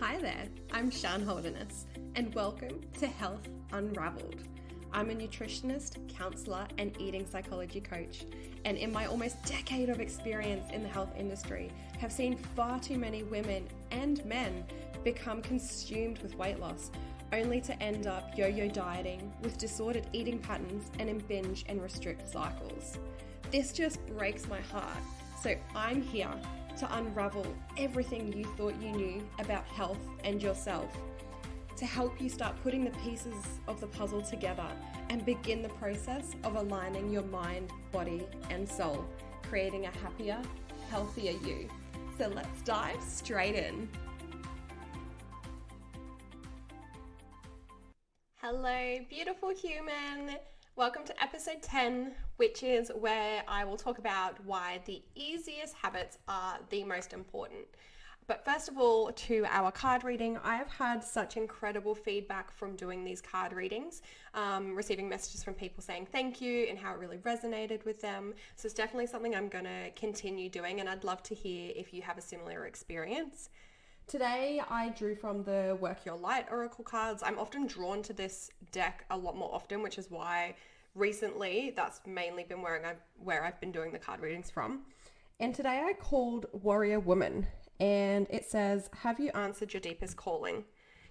Hi there, I'm Shan Holderness, and welcome to Health Unraveled. I'm a nutritionist, counselor, and eating psychology coach, and in my almost decade of experience in the health industry, have seen far too many women and men become consumed with weight loss, only to end up yo-yo dieting with disordered eating patterns and in binge and restrict cycles. This just breaks my heart, so I'm here to unravel everything you thought you knew about health and yourself, to help you start putting the pieces of the puzzle together and begin the process of aligning your mind, body, and soul, creating a happier, healthier you. So let's dive straight in. Hello, beautiful human. Welcome to episode 10, which is where I will talk about why the easiest habits are the most important. But first of all, to our card reading, I have had such incredible feedback from doing these card readings, receiving messages from people saying thank you and how it really resonated with them. So it's definitely something I'm going to continue doing, and I'd love to hear if you have a similar experience. Today, I drew from the Work Your Light Oracle cards. I'm often drawn to this deck a lot more often, which is why recently that's mainly been where I've been doing the card readings from. And today I called Warrior Woman, and it says, have you answered your deepest calling?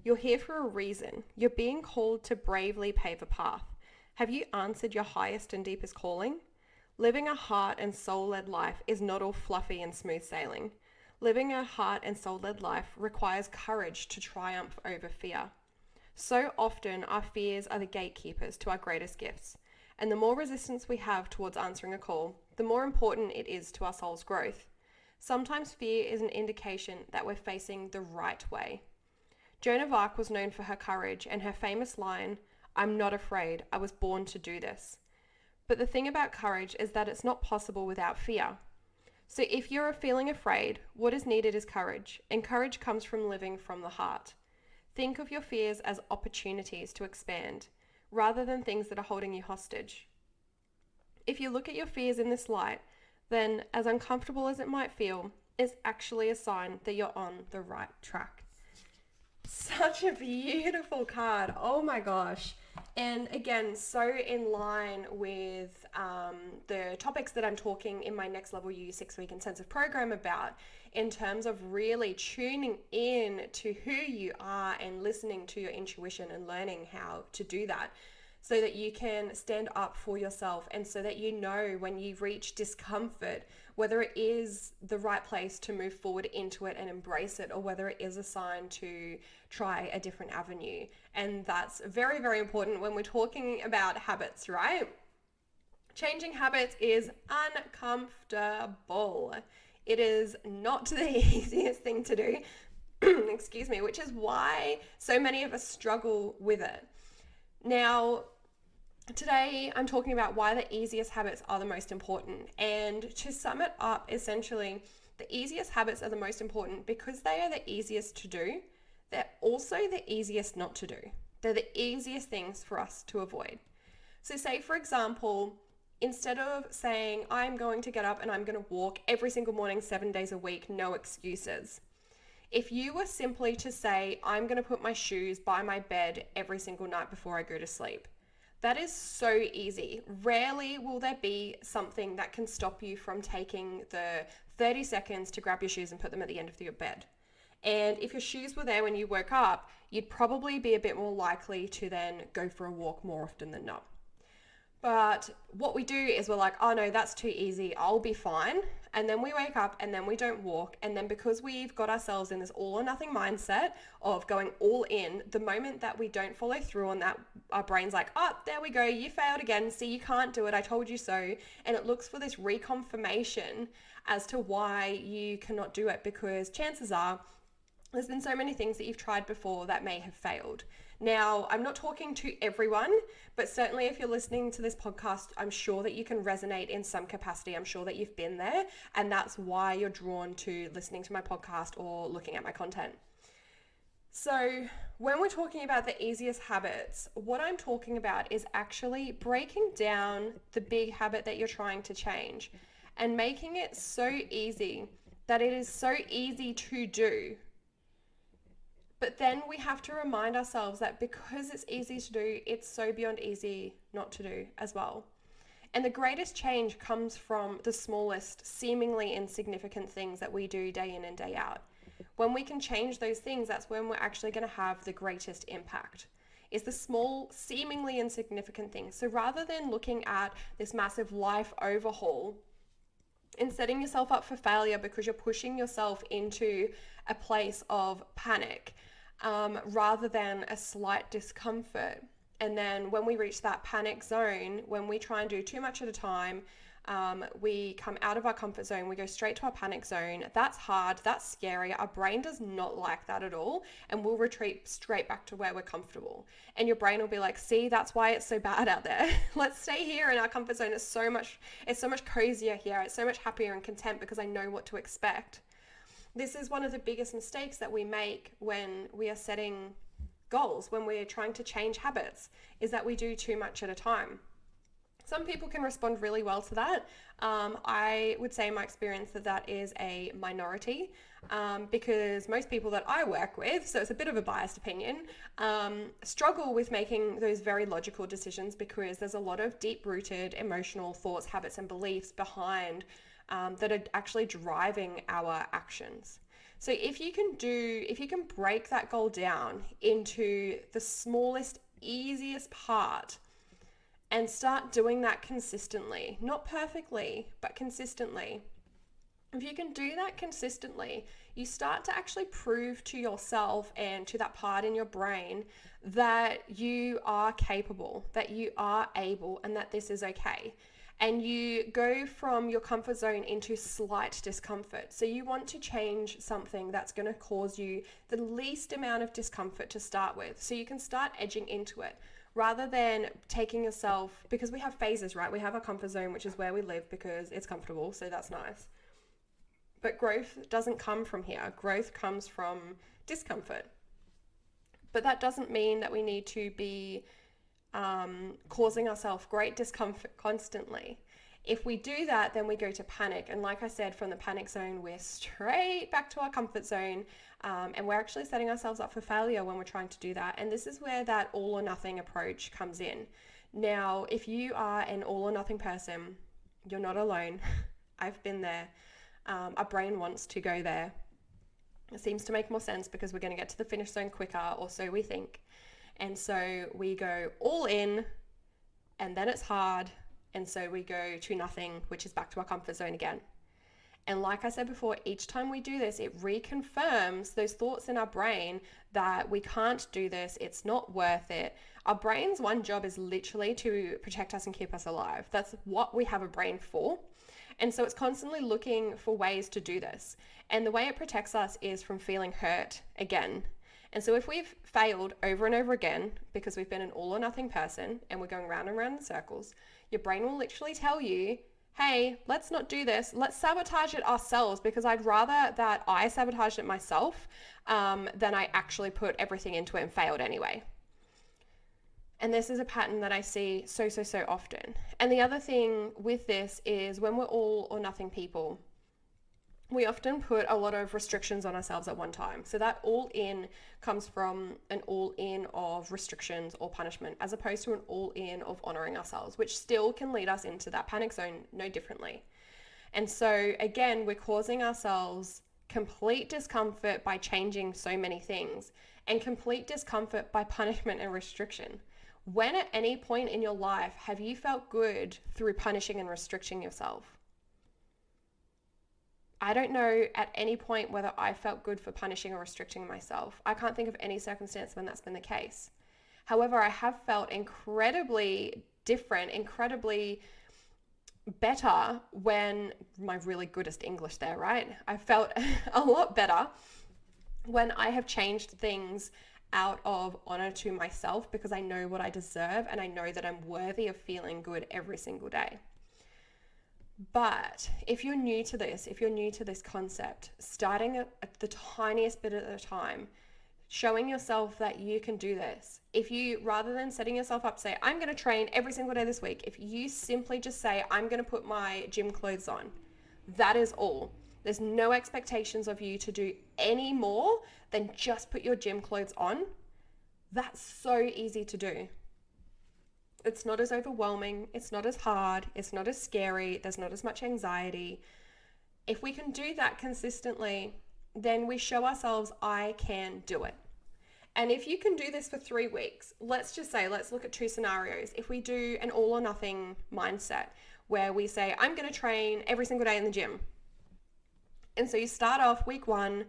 You're here for a reason. You're being called to bravely pave a path. Have you answered your highest and deepest calling? Living a heart and soul-led life is not all fluffy and smooth sailing. Living a heart and soul-led life requires courage to triumph over fear. So often our fears are the gatekeepers to our greatest gifts, and the more resistance we have towards answering a call, the more important it is to our soul's growth. Sometimes fear is an indication that we're facing the right way. Joan of Arc was known for her courage and her famous line, "I'm not afraid, I was born to do this." But the thing about courage is that it's not possible without fear. So if you're feeling afraid, what is needed is courage, and courage comes from living from the heart. Think of your fears as opportunities to expand, rather than things that are holding you hostage. If you look at your fears in this light, then as uncomfortable as it might feel, it's actually a sign that you're on the right track. Such a beautiful card. Oh my gosh. And again, so in line with the topics that I'm talking in my Next Level You 6-week intensive program about, in terms of really tuning in to who you are and listening to your intuition and learning how to do that, so that you can stand up for yourself, and so that you know when you reach discomfort, whether it is the right place to move forward into it and embrace it, or whether it is a sign to try a different avenue. And that's very, very important when we're talking about habits, right? Changing habits is uncomfortable. It is not the easiest thing to do, excuse me, which is why so many of us struggle with it. Now, today I'm talking about why the easiest habits are the most important. And to sum it up, essentially, the easiest habits are the most important because they are the easiest to do. They're also the easiest not to do. They're the easiest things for us to avoid. So say, for example, instead of saying, I'm going to get up and I'm going to walk every single morning, 7 days a week, no excuses. If you were simply to say, I'm going to put my shoes by my bed every single night before I go to sleep, that is so easy. Rarely will there be something that can stop you from taking the 30 seconds to grab your shoes and put them at the end of your bed. And if your shoes were there when you woke up, you'd probably be a bit more likely to then go for a walk more often than not. But what we do is we're like, oh no, that's too easy, I'll be fine. And then we wake up and then we don't walk. And then because we've got ourselves in this all or nothing mindset of going all in, the moment that we don't follow through on that, our brain's like, oh, there we go, you failed again. See, you can't do it. I told you so. And it looks for this reconfirmation as to why you cannot do it, because chances are there's been so many things that you've tried before that may have failed. Now, I'm not talking to everyone, but certainly if you're listening to this podcast, I'm sure that you can resonate in some capacity. I'm sure that you've been there, and that's why you're drawn to listening to my podcast or looking at my content. So when we're talking about the easiest habits, what I'm talking about is actually breaking down the big habit that you're trying to change and making it so easy that it is so easy to do But then we have to remind ourselves that because it's easy to do, it's so beyond easy not to do as well. And the greatest change comes from the smallest, seemingly insignificant things that we do day in and day out. When we can change those things, that's when we're actually going to have the greatest impact. Is the small, seemingly insignificant things. So rather than looking at this massive life overhaul and setting yourself up for failure because you're pushing yourself into a place of panic, rather than a slight discomfort. And then when we reach that panic zone, when we try and do too much at a time, we come out of our comfort zone, we go straight to our panic zone. That's hard, that's scary. Our brain does not like that at all, and we'll retreat straight back to where we're comfortable. And your brain will be like, see, that's why it's so bad out there. Let's stay here in our comfort zone. It's so much cozier here. It's so much happier and content because I know what to expect. This is one of the biggest mistakes that we make when we are setting goals, when we're trying to change habits, is that we do too much at a time. Some people can respond really well to that. I would say in my experience that is a minority, because most people that I work with, so it's a bit of a biased opinion, struggle with making those very logical decisions because there's a lot of deep-rooted emotional thoughts, habits, and beliefs behind that are actually driving our actions. So if you can break that goal down into the smallest, easiest part and start doing that consistently, not perfectly, but consistently. If you can do that consistently, you start to actually prove to yourself and to that part in your brain that you are capable, that you are able, and that this is okay. And you go from your comfort zone into slight discomfort. So you want to change something that's going to cause you the least amount of discomfort to start with. So you can start edging into it rather than taking yourself, because we have phases, right? We have our comfort zone, which is where we live because it's comfortable. So that's nice. But growth doesn't come from here. Growth comes from discomfort. But that doesn't mean that we need to be causing ourselves great discomfort constantly. If we do that, then we go to panic. And like I said, from the panic zone, we're straight back to our comfort zone. And we're actually setting ourselves up for failure when we're trying to do that. And this is where that all or nothing approach comes in. Now, if you are an all or nothing person, you're not alone. I've been there. Our brain wants to go there. It seems to make more sense because we're going to get to the finish zone quicker, or so we think. And so we go all in, and then it's hard. And so we go to nothing, which is back to our comfort zone again. And like I said before, each time we do this, it reconfirms those thoughts in our brain that we can't do this. It's not worth it. Our brain's one job is literally to protect us and keep us alive. That's what we have a brain for. And so it's constantly looking for ways to do this. And the way it protects us is from feeling hurt again. And so if we've failed over and over again because we've been an all or nothing person and we're going round and round in circles, your brain will literally tell you, hey, let's not do this. Let's sabotage it ourselves, because I'd rather that I sabotaged it myself than I actually put everything into it and failed anyway. And this is a pattern that I see so often. And the other thing with this is when we're all or nothing people, we often put a lot of restrictions on ourselves at one time. So that all in comes from an all in of restrictions or punishment, as opposed to an all in of honoring ourselves, which still can lead us into that panic zone no differently. And so again, we're causing ourselves complete discomfort by changing so many things, and complete discomfort by punishment and restriction. When at any point in your life have you felt good through punishing and restricting yourself? I don't know at any point whether I felt good for punishing or restricting myself. I can't think of any circumstance when that's been the case. However, I have felt incredibly different, incredibly better when, my really goodest English there, right? I felt a lot better when I have changed things out of honor to myself, because I know what I deserve and I know that I'm worthy of feeling good every single day. But if you're new to this concept, starting at the tiniest bit at a time, showing yourself that you can do this. If you, rather than setting yourself up, say, I'm going to train every single day this week, if you simply just say, I'm going to put my gym clothes on, that is all. There's no expectations of you to do any more than just put your gym clothes on. That's so easy to do. It's not as overwhelming. It's not as hard. It's not as scary. There's not as much anxiety. If we can do that consistently, then we show ourselves, I can do it. And if you can do this for 3 weeks, let's look at 2 scenarios. If we do an all or nothing mindset where we say, I'm going to train every single day in the gym. And so you start off week 1,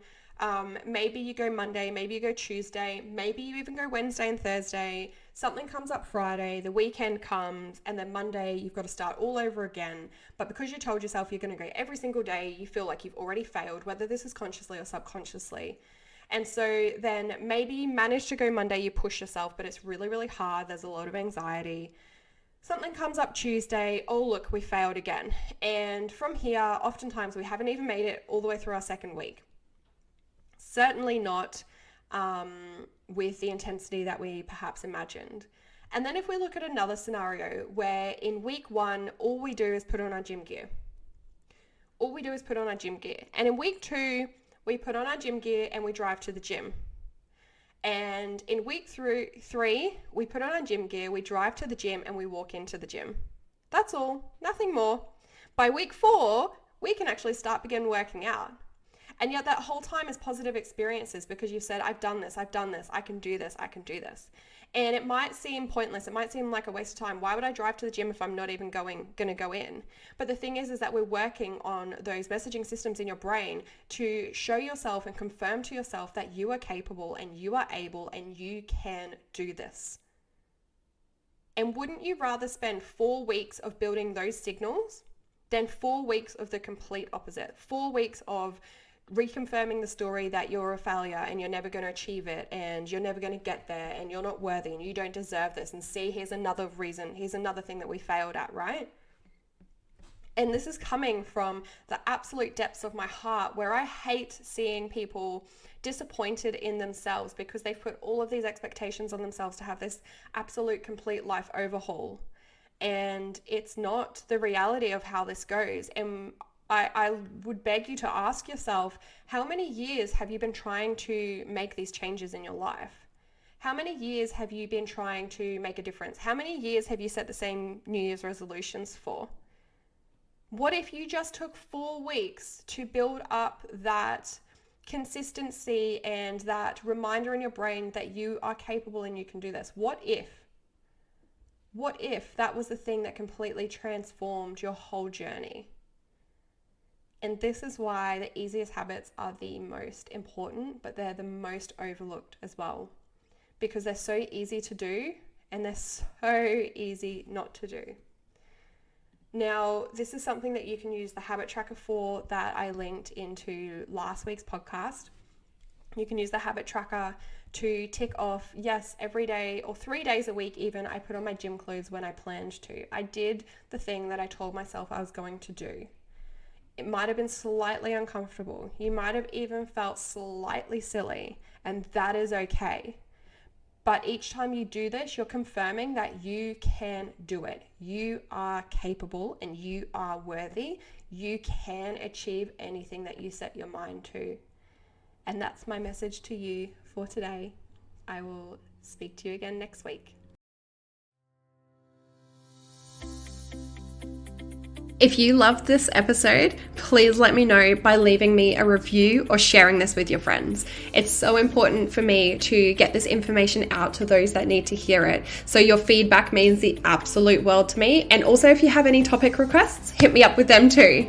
maybe you go Monday, maybe you go Tuesday, maybe you even go Wednesday and Thursday. Something comes up Friday, the weekend comes, and then Monday you've got to start all over again. But because you told yourself you're going to go every single day, you feel like you've already failed, whether this is consciously or subconsciously. And so then maybe you manage to go Monday, you push yourself, but it's really, really hard. There's a lot of anxiety. Something comes up Tuesday, oh look, we failed again. And from here, oftentimes we haven't even made it all the way through our 2nd week. Certainly not with the intensity that we perhaps imagined. And then if we look at another scenario where in week 1, all we do is put on our gym gear. And in week 2, we put on our gym gear and we drive to the gym. And in week 3, we put on our gym gear, we drive to the gym and we walk into the gym. That's all, nothing more. By week 4, we can actually begin working out. And yet that whole time is positive experiences because you've said, I've done this, I can do this. And it might seem pointless. It might seem like a waste of time. Why would I drive to the gym if I'm not even going to go in? But the thing is that we're working on those messaging systems in your brain to show yourself and confirm to yourself that you are capable and you are able and you can do this. And wouldn't you rather spend 4 weeks of building those signals than 4 weeks of the complete opposite? 4 weeks of reconfirming the story that you're a failure and you're never going to achieve it and you're never going to get there and you're not worthy and you don't deserve this, and see, here's another reason, here's another thing that we failed at, right? And this is coming from the absolute depths of my heart, where I hate seeing people disappointed in themselves because they've put all of these expectations on themselves to have this absolute complete life overhaul, and it's not the reality of how this goes. And I would beg you to ask yourself, how many years have you been trying to make these changes in your life? How many years have you been trying to make a difference? How many years have you set the same New Year's resolutions for? What if you just took 4 weeks to build up that consistency and that reminder in your brain that you are capable and you can do this? What if that was the thing that completely transformed your whole journey? And this is why the easiest habits are the most important, but they're the most overlooked as well, because they're so easy to do and they're so easy not to do. Now, this is something that you can use the habit tracker for that I linked into last week's podcast. You can use the habit tracker to tick off, yes, every day or 3 days a week even, I put on my gym clothes when I planned to. I did the thing that I told myself I was going to do. It might have been slightly uncomfortable. You might have even felt slightly silly, and that is okay. But each time you do this, you're confirming that you can do it. You are capable and you are worthy. You can achieve anything that you set your mind to. And that's my message to you for today. I will speak to you again next week. If you loved this episode, please let me know by leaving me a review or sharing this with your friends. It's so important for me to get this information out to those that need to hear it. So your feedback means the absolute world to me. And also, if you have any topic requests, hit me up with them too.